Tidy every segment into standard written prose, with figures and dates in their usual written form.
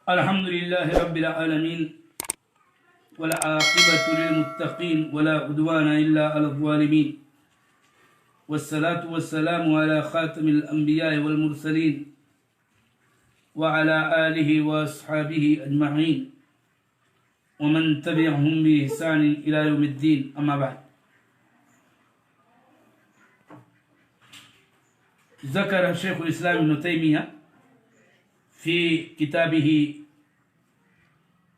الحمد لله رب العالمين والعاقبة للمتقين ولا عدوان إلا على الظالمين والصلاة والسلام على خاتم الأنبياء والمرسلين وعلى آله وأصحابه أجمعين ومن تبعهم بإحسان إلى يوم الدين. أما بعد، ذكر شيخ الإسلام ابن تيمية في كتابه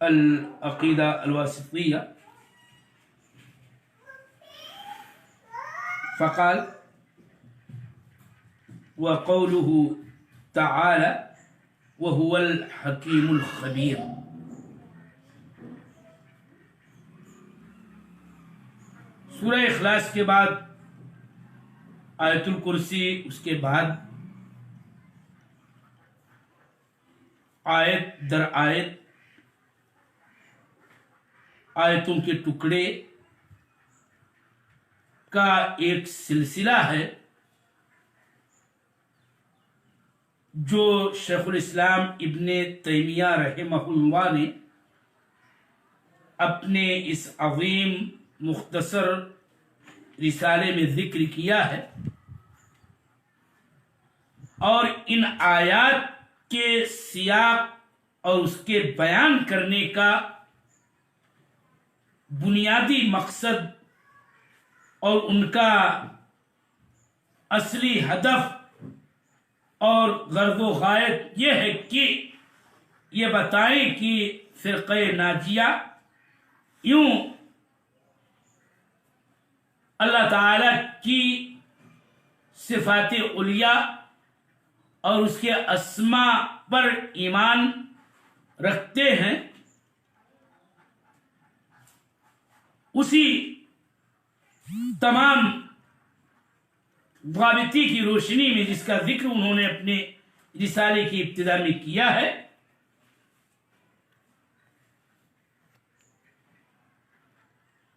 العقيدة الواسطية فقال: وقوله تعالى وهو الحكيم الخبير. سورہ اخلاص کے بعد آیت الکرسی، اس کے بعد آیت در آیت آیتوں کے ٹکڑے کا ایک سلسلہ ہے جو شیخ الاسلام ابن تیمیہ رحمہ اللہ نے اپنے اس عظیم مختصر رسالے میں ذکر کیا ہے، اور ان آیات کے سیاق اور اس کے بیان کرنے کا بنیادی مقصد اور ان کا اصلی ہدف اور غرض و غایت یہ ہے کہ یہ بتائیں کہ فرقہ ناجیہ یوں اللہ تعالی کی صفات علیہ اور اس کے اسماء پر ایمان رکھتے ہیں، اسی تمام ضابطی کی روشنی میں جس کا ذکر انہوں نے اپنے رسالے کی ابتدا میں کیا ہے،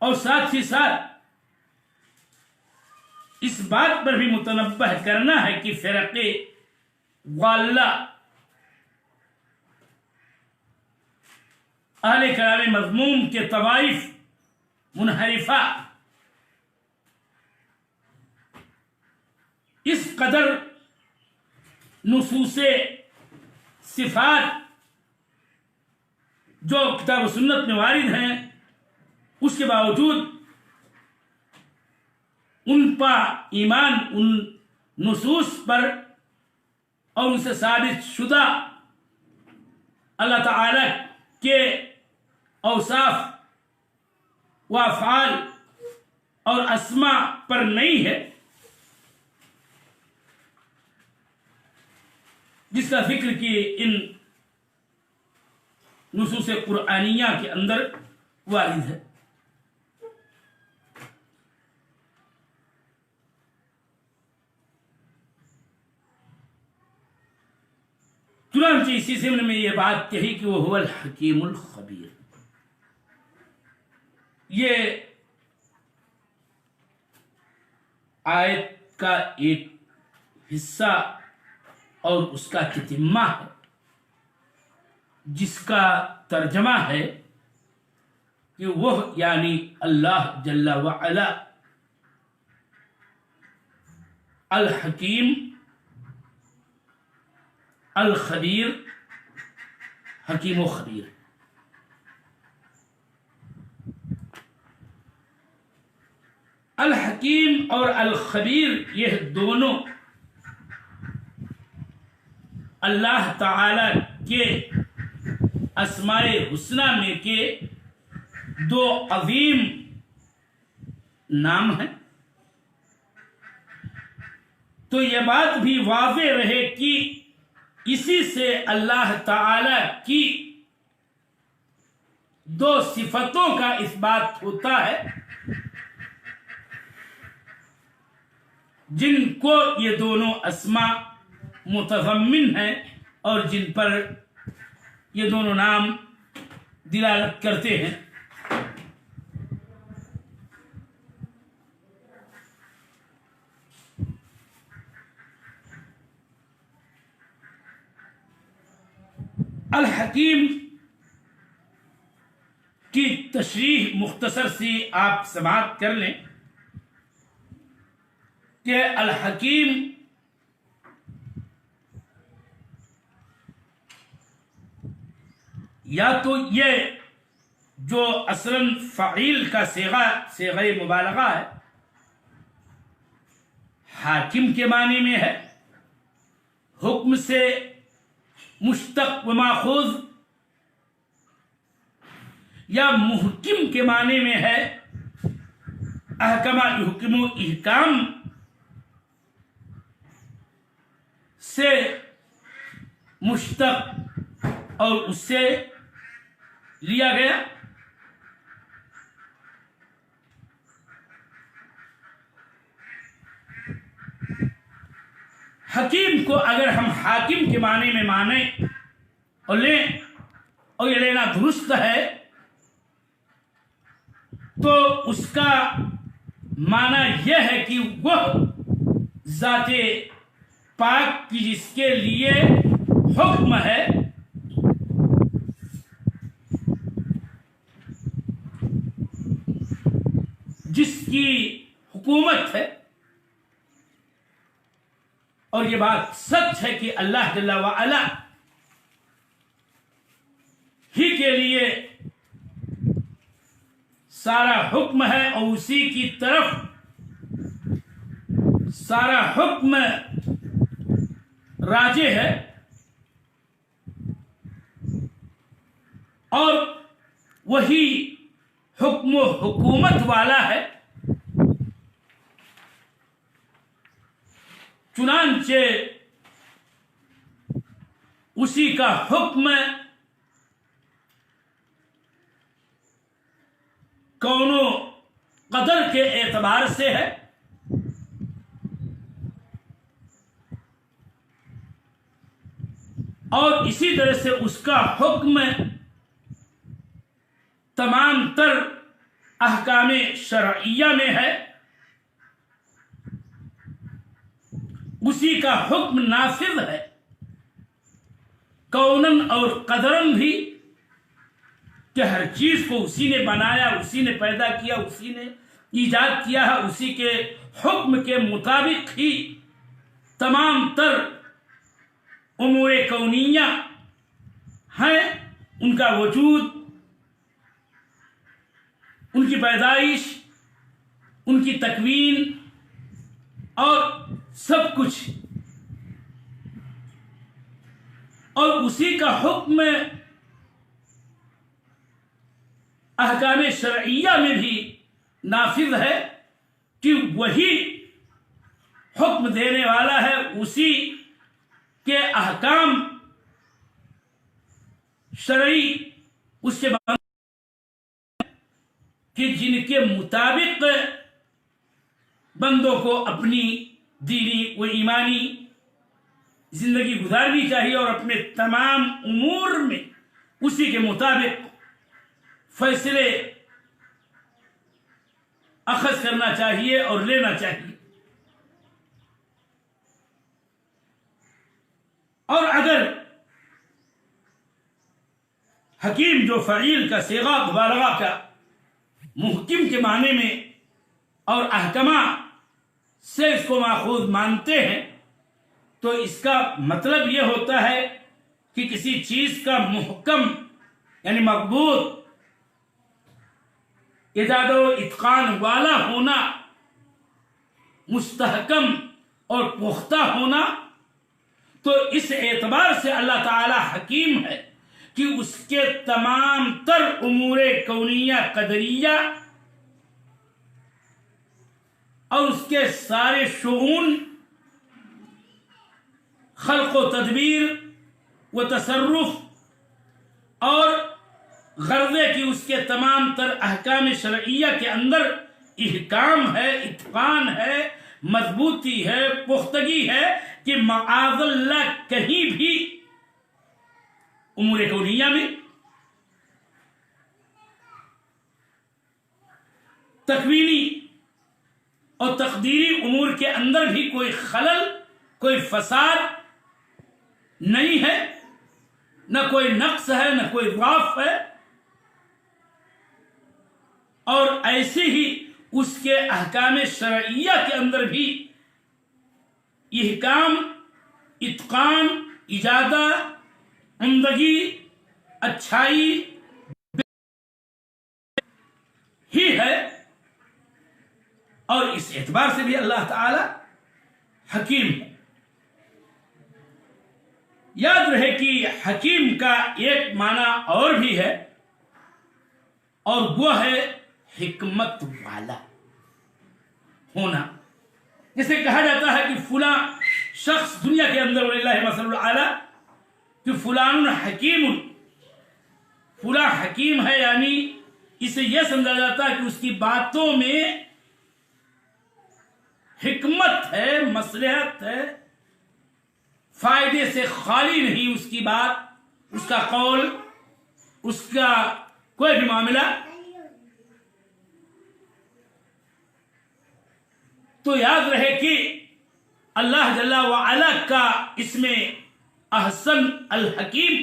اور ساتھ ہی ساتھ اس بات پر بھی متنبہ کرنا ہے کہ فرقے ضالہ اہل کلام مذموم کے طوائف منحرفہ اس قدر نصوص صفات جو کتاب و سنت میں وارد ہیں اس کے باوجود ان پر ایمان، ان نصوص پر اور ان سے ثابت شدہ اللہ تعالی کے اوصاف و افعال اور اسماء پر نہیں ہے، جس کا ذکر کہ ان نصوص قرآنیہ کے اندر وارد ہے۔ چنانچہ اسی ضمن میں یہ بات کہی کہ وہ هو الحکیم الخبیر۔ یہ آیت کا ایک حصہ اور اس کا تتمہ ہے، جس کا ترجمہ ہے کہ وہ یعنی اللہ جل وعلا الحکیم الخبیر، حکیم و خبیر۔ الحکیم اور الخبیر یہ دونوں اللہ تعالی کے اسماء حسنی میں کے دو عظیم نام ہیں، تو یہ بات بھی واضح رہے کہ اسی سے اللہ تعالی کی دو صفتوں کا اثبات ہوتا ہے جن کو یہ دونوں اسماء متضمن ہیں اور جن پر یہ دونوں نام دلالت کرتے ہیں۔ الحکیم کی تشریح مختصر سی آپ سماعت کر لیں کہ الحکیم یا تو یہ جو اصلاً فعیل کا صیغہ مبالغہ ہے حاکم کے معنی میں ہے، حکم سے مشتق و ماخوذ، یا محکم کے معنی میں ہے احکمہ یحکم و احکام سے مشتق اور اس سے لیا گیا۔ حکیم کو اگر ہم حاکم کے معنی میں مانیں اور لیں، اور یہ لینا درست ہے، تو اس کا معنی یہ ہے کہ وہ ذات پاک کی جس کے لیے حکم ہے، جس کی حکومت ہے، اور یہ بات سچ ہے کہ اللہ جل وعلا ہی کے لیے سارا حکم ہے اور اسی کی طرف سارا حکم راجع ہے، اور وہی حکم و حکومت والا ہے۔ چنانچہ اسی کا حکم کون و قدر کے اعتبار سے ہے، اور اسی طرح سے اس کا حکم تمام تر احکام شرعیہ میں ہے۔ اسی کا حکم نافذ ہے کونن اور قدرن بھی، کہ ہر چیز کو اسی نے بنایا، اسی نے پیدا کیا، اسی نے ایجاد کیا ہے، اسی کے حکم کے مطابق ہی تمام تر امور کونیہ ہیں، ان کا وجود، ان کی پیدائش، ان کی تکوین اور سب کچھ، اور اسی کا حکم احکام شرعیہ میں بھی نافذ ہے، کہ وہی حکم دینے والا ہے، اسی کے احکام شرعی اس سے کہ جن کے مطابق بندوں کو اپنی دینی و ایمانی زندگی گزارنی چاہیے، اور اپنے تمام امور میں اسی کے مطابق فیصلے اخذ کرنا چاہیے اور لینا چاہیے۔ اور اگر حکیم جو فعیل کا صیغہ مبالغہ کا محکم کے معنی میں اور احکمہ سے اس کو ماخوذ مانتے ہیں، تو اس کا مطلب یہ ہوتا ہے کہ کسی چیز کا محکم یعنی مضبوط ایجاد و اتقان والا ہونا، مستحکم اور پختہ ہونا، تو اس اعتبار سے اللہ تعالی حکیم ہے کہ اس کے تمام تر امور کونیہ قدریہ اور اس کے سارے شؤون، خلق و تدبیر و تصرف اور غرضے کی اس کے تمام تر احکام شرعیہ کے اندر احکام ہے، اتقان ہے، مضبوطی ہے، پختگی ہے، کہ معاذ اللہ کہیں بھی امور کونیہ میں، تکوینی اور تقدیری امور کے اندر بھی کوئی خلل، کوئی فساد نہیں ہے، نہ کوئی نقص ہے نہ کوئی ضعف ہے، اور ایسے ہی اس کے احکام شرعیہ کے اندر بھی احکام، اتقان، اجادہ، عمدگی، اچھائی ہی ہے، اور اس اعتبار سے بھی اللہ تعالی حکیم ہے۔ یاد رہے کہ حکیم کا ایک معنی اور بھی ہے، اور وہ ہے حکمت والا ہونا۔ جسے کہا جاتا ہے کہ فلاں شخص دنیا کے اندر وللہ مثل الاعلی کہ فلان حکیم، فلاں حکیم ہے، یعنی اسے یہ سمجھا جاتا ہے کہ اس کی باتوں میں حکمت ہے، مصلحت ہے، فائدے سے خالی نہیں اس کی بات، اس کا قول، اس کا کوئی بھی معاملہ۔ تو یاد رہے کہ اللہ جل وعلا کا اسم احسن الحکیم،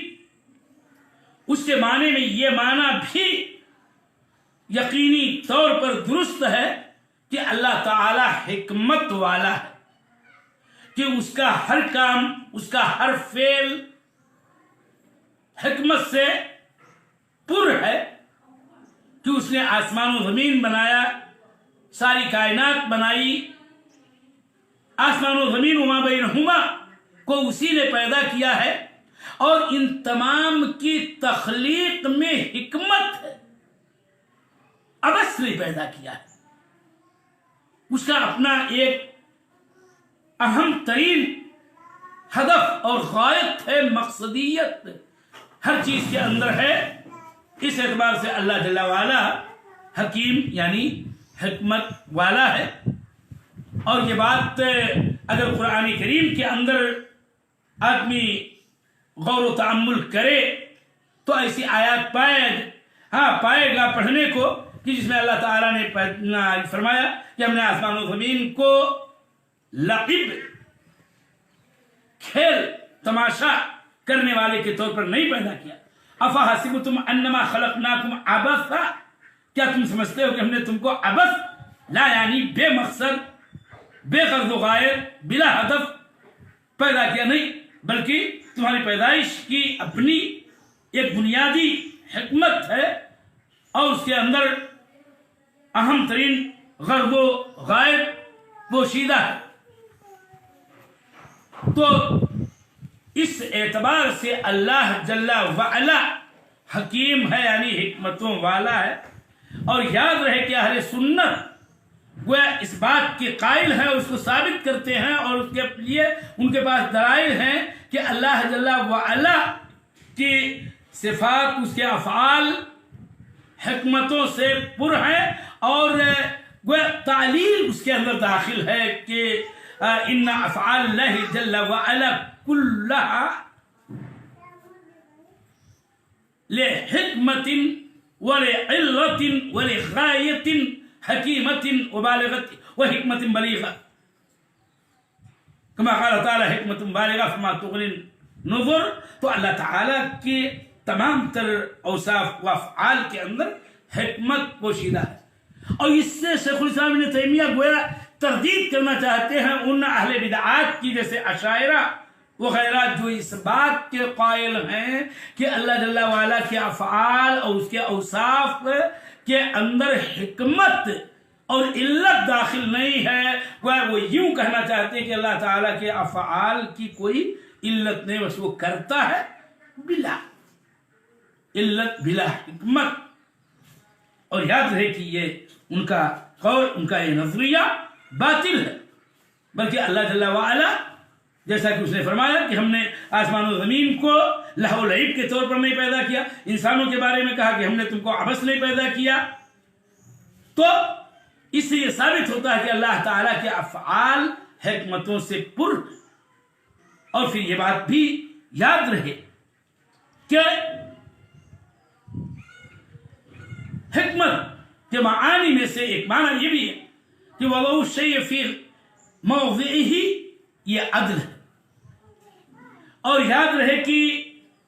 اس کے معنی میں یہ معنی بھی یقینی طور پر درست ہے کہ اللہ تعالی حکمت والا ہے، کہ اس کا ہر کام، اس کا ہر فعل حکمت سے پر ہے، کہ اس نے آسمان و زمین بنایا، ساری کائنات بنائی، آسمان و زمین وما بینہما کو اسی نے پیدا کیا ہے، اور ان تمام کی تخلیق میں حکمت ہے، عبث نے پیدا کیا ہے۔ اس کا اپنا ایک اہم ترین ہدف اور غایت ہے، مقصدیت ہر چیز کے اندر ہے۔ اس اعتبار سے اللہ جل وعلا حکیم یعنی حکمت والا ہے۔ اور یہ بات اگر قرآن کریم کے اندر آدمی غور و تأمل کرے تو ایسی آیات پائے گا پڑھنے کو کہ جس میں اللہ تعالیٰ نے فرمایا کہ ہم نے آسمان و زمین کو لعب، کھیل تماشا کرنے والے کے طور پر نہیں پیدا کیا۔ افحسبتم انما خلقناکم عبثا، کیا تم سمجھتے ہو کہ ہم نے تم کو عبث، لا یعنی بے مقصد، بے غرض و غائب، بلا ہدف پیدا کیا؟ نہیں، بلکہ تمہاری پیدائش کی اپنی ایک بنیادی حکمت ہے، اور اس کے اندر اہم ترین غرض و غائب پوشیدہ ہے۔ تو اس اعتبار سے اللہ جل وعلا حکیم ہے، یعنی حکمتوں والا ہے۔ اور یاد رہے کہ اہل سنت وہ اس بات کے قائل ہیں، اس کو ثابت کرتے ہیں، اور اس کے لیے ان کے پاس دلائل ہیں کہ اللہ جل وعلا کی صفات، اس کے افعال حکمتوں سے پر ہیں، اور وہ تعلیل اس کے اندر داخل ہے کہ ان افعال اللہ جل وعلا كلها لحكمة ولعلة ولغاية حكيمة وبالغة وحكمة بليغة، كما قال تعالى حكمة بالغة فما تغني النظر۔ تو اللہ تعالیٰ کے تمام تر اوصاف و افعال کے اندر حکمت پوشیدہ ہے۔ اور اس سے شیخ الاسلام ابن تیمیہ گویا تردید کرنا چاہتے ہیں ان اہل بدعات کی، جیسے اشاعرہ وغیرہ، جو اس بات کے قائل ہیں کہ اللہ جل وعلا کے افعال اور اس کے اوصاف کے اندر حکمت اور علت داخل نہیں ہے۔ وہ یوں کہنا چاہتے ہیں کہ اللہ تعالیٰ کے افعال کی کوئی علت نہیں، بس وہ کرتا ہے بلا علت، بلا حکمت۔ اور یاد رہے کہ یہ ان کا قول، ان کا یہ نظریہ باطل ہے، بلکہ اللہ جل وعلا جیسا کہ اس نے فرمایا کہ ہم نے آسمان و زمین کو لہو لعب کے طور پر نہیں پیدا کیا، انسانوں کے بارے میں کہا کہ ہم نے تم کو عبث نہیں پیدا کیا، تو اس سے یہ ثابت ہوتا ہے کہ اللہ تعالیٰ کے افعال حکمتوں سے پر۔ اور پھر یہ بات بھی یاد رہے کہ حکمت کے معانی میں سے ایک معنی یہ بھی ہے کہ وضع الشیء فی موضعہ، یہ عدل ہے۔ اور یاد رہے کہ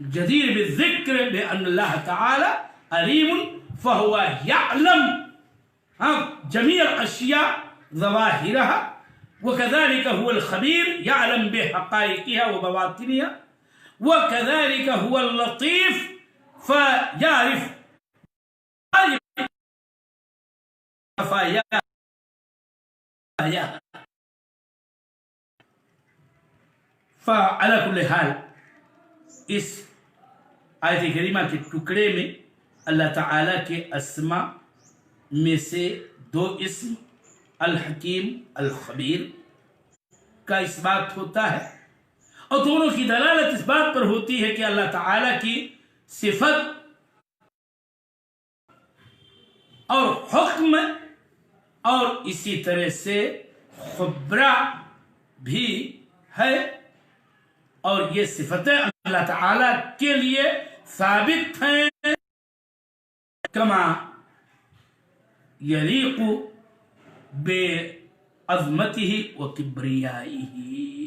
جدیر بالذکر بأن اللہ تعالی علیم فهو يعلم جميع الأشياء ظواهرها وكذلك هو الخبير يعلم بحقائقها وبواطنها وكذلك هو اللطيف فيعرف خفاياها. فعلى كل حال اس آیت کریمہ کے ٹکڑے میں اللہ تعالیٰ کے اسماء میں سے دو اسم الحکیم الخبیر کا اس بات ہوتا ہے، اور دونوں کی دلالت اس بات پر ہوتی ہے کہ اللہ تعالیٰ کی صفت اور حکم اور اسی طرح سے خبرہ بھی ہے، اور یہ صفتیں اللہ تعالیٰ کے لیے ثابت ہیں کما یلیق بعظمتہ و کبریائہ.